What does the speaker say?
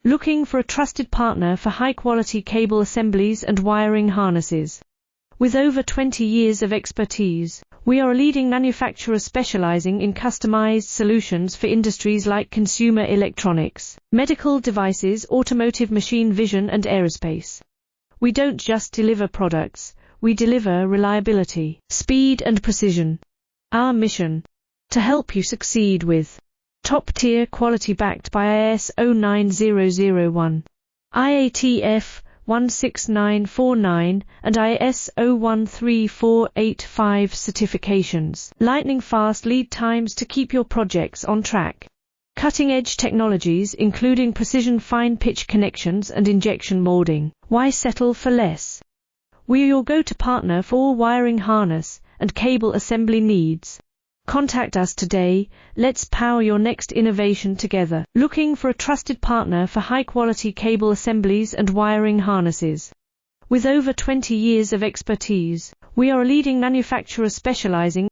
Looking for a trusted partner for high-quality cable assemblies and wiring harnesses. With over 20 years of expertise, we are a leading manufacturer specializing in customized solutions for industries like consumer electronics, medical devices, automotive, machine vision, and aerospace. We don't just deliver products, we deliver reliability, speed, and precision. Our mission: to help you succeed with top-tier quality backed by IS 09001, IATF 16949 and IS 013485 certifications, lightning-fast lead times to keep your projects on track. Cutting-edge technologies including precision fine-pitch connections and injection molding. Why settle for less? We are your go-to partner for all wiring harness and cable assembly needs. Contact us today. Let's power your next innovation together. Looking for a trusted partner for high-quality cable assemblies and wiring harnesses. With over 20 years of expertise, we are a leading manufacturer specializing